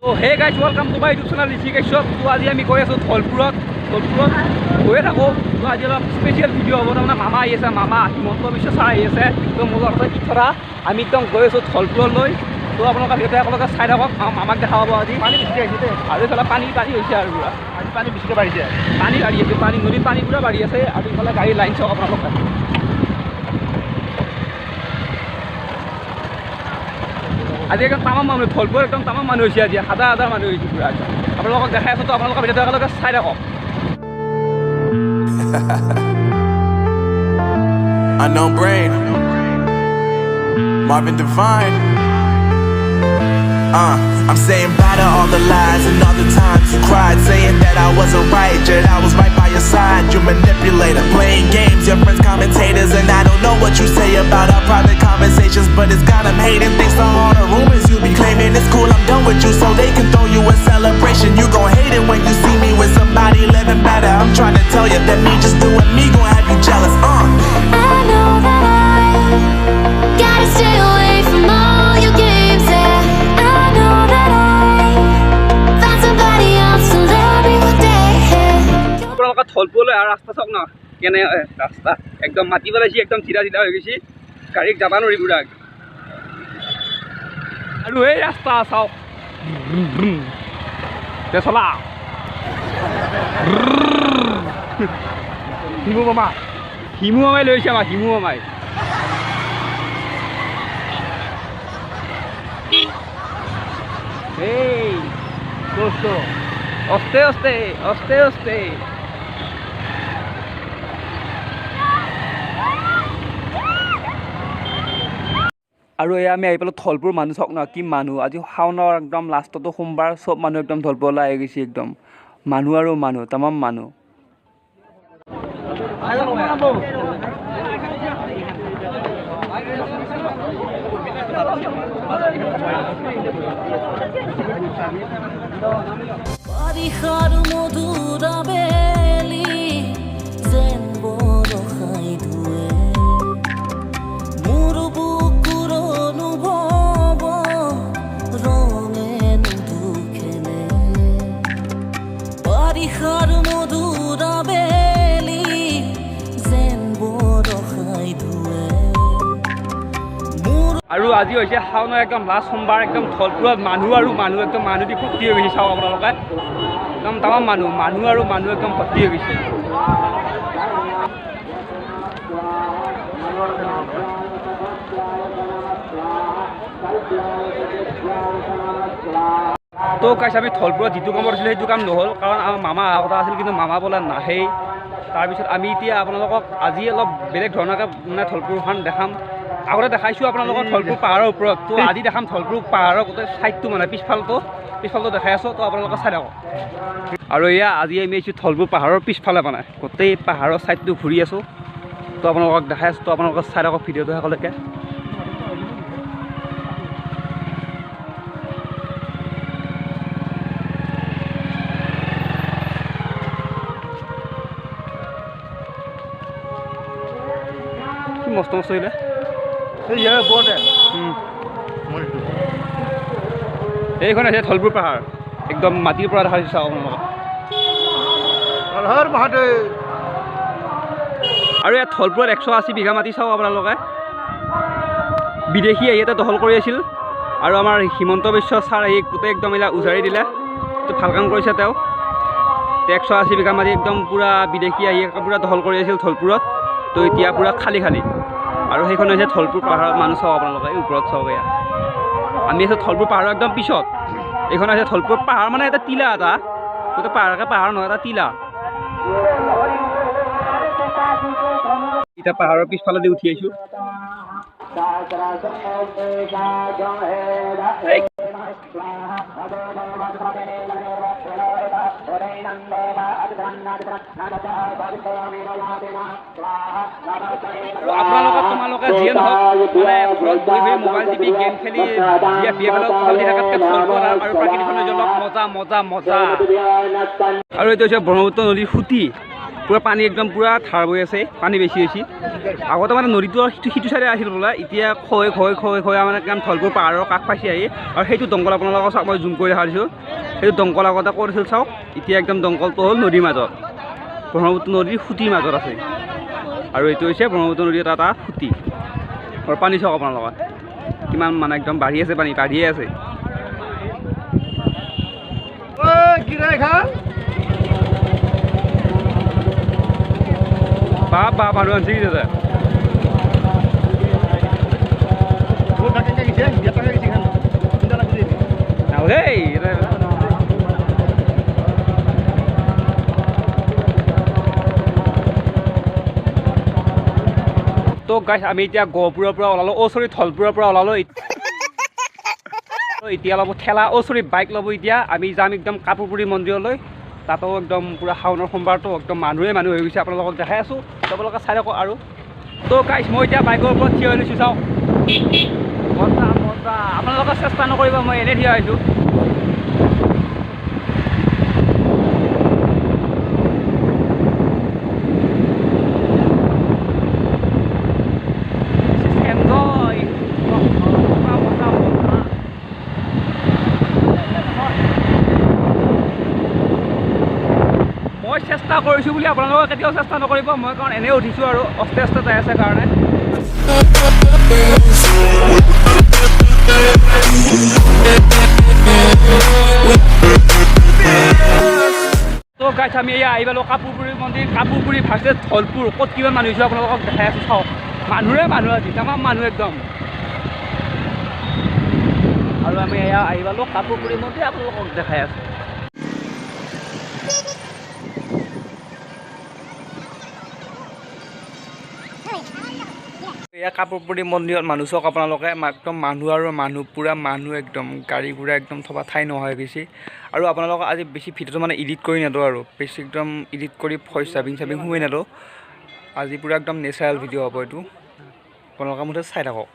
So hey guys, welcome to my YouTube channel Rishi KASHYAP. So আজি আমি গৈ আছো ধলপুৰত গৈ থাকো। তো আজি অলপ স্পেচিয়েল ভিডিঅ' হ'ব। তাৰমানে মামা আহি আছে, মামা হিমন্ত বিশ্ব ছাৰ আহি আছে। তো মোৰ লগত ইথৰা আমি একদম গৈ আছো ধলপুৰলৈ। তো আপোনালোকে ভিডিঅ'টো একেলগে চাই থাকক। মামাক দেখা পাব। আজি পানী বেছিকৈ আহিছে আৰু এইফালে পানী হৈছে আৰু পুৰা আজি পানী বেছিকৈ বাঢ়িছে। পানী বাঢ়ি আছে, নদীত পানী পুৰা বাঢ়ি আছে আৰু এইফালে গাড়ীৰ লাইন চাওক আপোনালোকে। আজি একদম তামাম মানুহ ধলপুৰ একদম তামাম মানুহ হৈছে। আজি হাজাৰ মানুহ হৈছে পুৰা। আপোনালোকক দেখাই আছো। তো আপোনালোকৰ ভিডিঅ'টো একেলগে চাই থাকক। Unknown brain, Marvin Divine. I'm saying bye to all the lies and all the times you cried, saying that I wasn't right, yet I was right by your side. You manipulator, playing games, your friends commentators, and I don't know what you say about our private conversations, but it's got them hating. Thanks to all the rumors you be claiming. It's cool, I'm done with you, so they can throw you a celebration. You gon' hate it when you see me with somebody living better. I'm trying to tell you that me just doing me gon' have you jealous. I know that I gotta stay away from all your games. Yeah, I know that I found somebody else to love me one day. আপোনালোকে ধলপুৰলৈ আৰু ৰাস্তা চাওক ন, কেনে ৰাস্তা একদম মাটি পেলাইছে, একদম চিধা হৈ গৈছে, গাড়ীক যাব নোৱাৰি পুৰা। আৰু এই ৰাস্তা চাওক চলা হিমু মামাই লৈছে আমাক, হিমু মামাই। এই অস্তে আৰু এয়া আমি আহি পেলাই ধলপুৰ মানুহ চাওক ন, কি মানুহ। আজি শাওনৰ একদম লাষ্টতো সোমবাৰ, চব মানুহ একদম ধলপুৰলৈ আহি গৈছে। একদম মানুহ আৰু মানুহ, তামাম মানুহ। আৰু আজি হৈছে শাওনৰ একদম লাষ্ট সোমবাৰ, একদম ধলপুৰত মানুহ আৰু মানুহ, একদম মানুহ দি ভৰ্তি হৈ গৈছে। চাওক আপোনালোকে একদম তামাম মানুহ আৰু মানুহ একদম ভৰ্তি হৈ গৈছে। তো কাইছ আমি ধলপুৰত যিটো কাম কৰিছিলোঁ সেইটো কাম নহ'ল, কাৰণ আমাৰ মামা অহা কথা আছিল, কিন্তু মামা বোলে নাহেই। তাৰপিছত আমি এতিয়া আপোনালোকক আজি অলপ বেলেগ ধৰণৰকৈ মানে ধলপুৰখন দেখাম। আগতে দেখাইছোঁ আপোনালোকক ধলপুৰ পাহাৰৰ ওপৰত, তো আজি দেখাম ধলপুৰ পাহাৰৰ গোটেই ছাইডটো, মানে পিছফালটো দেখাই আছোঁ। তো আপোনালোকে চাই থাকক। আৰু এয়া আজি আমি আহিছোঁ ধলপুৰ পাহাৰৰ পিছফালে, মানে গোটেই পাহাৰৰ ছাইডটো ঘূৰি আছোঁ। তো আপোনালোকক দেখাই আছোঁ। তো আপোনালোকে চাই থাকক ভিডিঅ'টো শেষলৈকে। মস্ত আহিলে এইখন আছে ধলপুৰ পাহাৰ, একদম মাটিৰ পৰা দেখা চাওক আপোনালোকে। আৰু ইয়াত ধলপুৰত 180 বিঘা মাটি চাওক আপোনালোকে। বিদেশী আহি ইয়াতে দখল কৰি আছিল, আৰু আমাৰ হিমন্ত বিশ্ব ছাৰ আহি গোটেই একদম এইবিলাক উজাৰি দিলে। তো ভাল কাম কৰিছে তেওঁ। 180 বিঘা মাটি একদম পূৰা বিদেশী আহি পূৰা দখল কৰি আছিল ধলপুৰত। তো এতিয়া পূৰা খালী। আৰু সেইখন হৈছে ধলপুৰ পাহাৰত মানুহ চাওক আপোনালোকে, এই ওপৰত চাওক। এয়া আমি আছোঁ ধলপুৰ পাহাৰৰ একদম পিছত। এইখন হৈছে ধলপুৰ পাহাৰ, মানে এটা টিলা, এটা গোটেই পাহাৰ নহয়, এটা টিলা। এতিয়া পাহাৰৰ পিছফালেদি উঠি আহিছোঁ। তোমালোকে যিয়ে নহওক, মানে ঘৰত বহি মোবাইল টিপি গেম খেলি বিয়া খেলি থকাতকৈ ধলপুৰ আৰু প্ৰাকৃতিক সৌন্দৰ্য মজা। আৰু এইটো হৈছে ব্ৰহ্মপুত্ৰ নদীৰ সুঁতি। পূৰা পানী একদম পূৰা ধাৰ বৈ আছে পানী বেছি বেছি আগতে মানে নদীটো সিটো চাইডে আছিল বোলে এতিয়া খৈ মানে একদম ধলপুৰ পাহাৰৰ কাষ পাইছে আহি আৰু সেইটো দংকল আপোনালোকক চাওক মই জুম কৰি দেখা দিছোঁ সেইটো দংকল আগতে কৰিছিল চাওক এতিয়া একদম দংকলটো হ'ল নদীৰ মাজত ব্ৰহ্মপুত্ৰ নদীৰ খুঁটিৰ মাজত আছে আৰু এইটো হৈছে ব্ৰহ্মপুত্ৰ নদীৰ এটা খুঁটি আৰু পানী চাওক আপোনালোকে কিমান মানে একদম বাঢ়ি আছে পানী বাঢ়িয়ে আছে বাপ মানুহ আনছে কি দাদা তো গাইছ আমি এতিয়া গহপুৰৰ পৰা ওলালোঁ ধলপুৰৰ পৰা ওলালোঁ এতিয়া ল'ব ঠেলা বাইক ল'ব এতিয়া আমি যাম একদম কাপুৰপুৰী মন্দিৰলৈ তাতো একদম পূৰা শাওনৰ সোমবাৰটো একদম মানুহ হৈ গৈছে আপোনালোকক দেখাই আছোঁ আপোনালোকে চাই থাকক আৰু তো গাইছ মই এতিয়া বাইকৰ ওপৰত থিয় হৈ লৈছোঁ চাওক মজা আপোনালোকে চেষ্টা নকৰিব মই এনেই থিয় হৈছোঁ মই চেষ্টা কৰিছোঁ বুলি আপোনালোকে কেতিয়াও চেষ্টা নকৰিব মই কাৰণ এনেই উঠিছোঁ আৰু অস্তে যাই আছে কাৰণে তো গাইছ আমি এয়া আহি পালোঁ কাপুৰপুৰী মন্দিৰ কাপুৰপুৰী ভাৰ্চেছ ধলপুৰ ক'ত কিমান মানুহ হৈছোঁ আপোনালোকক দেখাই আছোঁ চাওক মানুহ আজি তামাম মানুহ একদম আৰু আমি এয়া আহি পালোঁ কাপুৰপুৰী মন্দিৰ আপোনালোকক দেখাই আছোঁ এয়া কাপুৰপুৰী মন্দিৰত মানুহ চাওক আপোনালোকে একদম মানুহ পূৰা মানুহ একদম গাড়ী ঘোঁৰা একদম থবা ঠাই নোহোৱা হৈ গৈছে আৰু আপোনালোকক আজি বেছি ভিডিঅ'টো মানে এডিট কৰি নেদোঁ আৰু বেছি একদম এডিট কৰি ভইচ চাবিং সোমাই নেদোঁ আজি পূৰা একদম নেচাৰেল ভিডিঅ' হ'ব এইটো আপোনালোকে মুঠতে চাই থাকক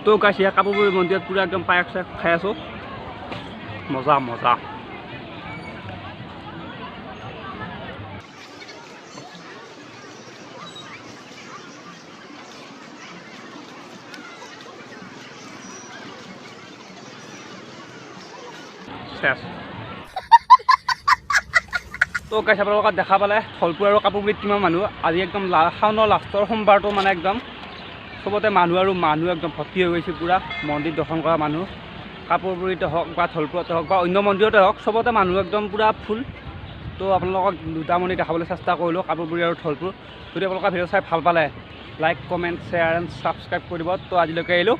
তো গাইছ ইয়াৰ কাপুৰপুৰী মন্দিৰত পূৰা একদম পায়স খাই আছোঁ মজা তো গাইছ আপোনালোকক দেখা পালে ধলপুৰ আৰু কাপুৰপুৰীত কিমান মানুহ আজি একদম শাওনৰ লাষ্টৰ সোমবাৰটো মানে একদম চবতে মানুহ একদম ভৰ্তি হৈ গৈছে পূৰা মন্দিৰ দৰ্শন কৰা মানুহ কাপুৰপুৰীতে হওক বা ধলপুৰতে হওক বা অন্য মন্দিৰতে হওক চবতে মানুহ একদম পূৰা ফুল তো আপোনালোকক দুটা মন্দিৰ দেখাবলৈ চেষ্টা কৰিলোঁ কাপুৰপুৰী আৰু ধলপুৰ যদি আপোনালোকে ভিডিঅ' চাই ভাল পালে like comment share and subscribe কৰিব তো আজিলৈকে আহিলোঁ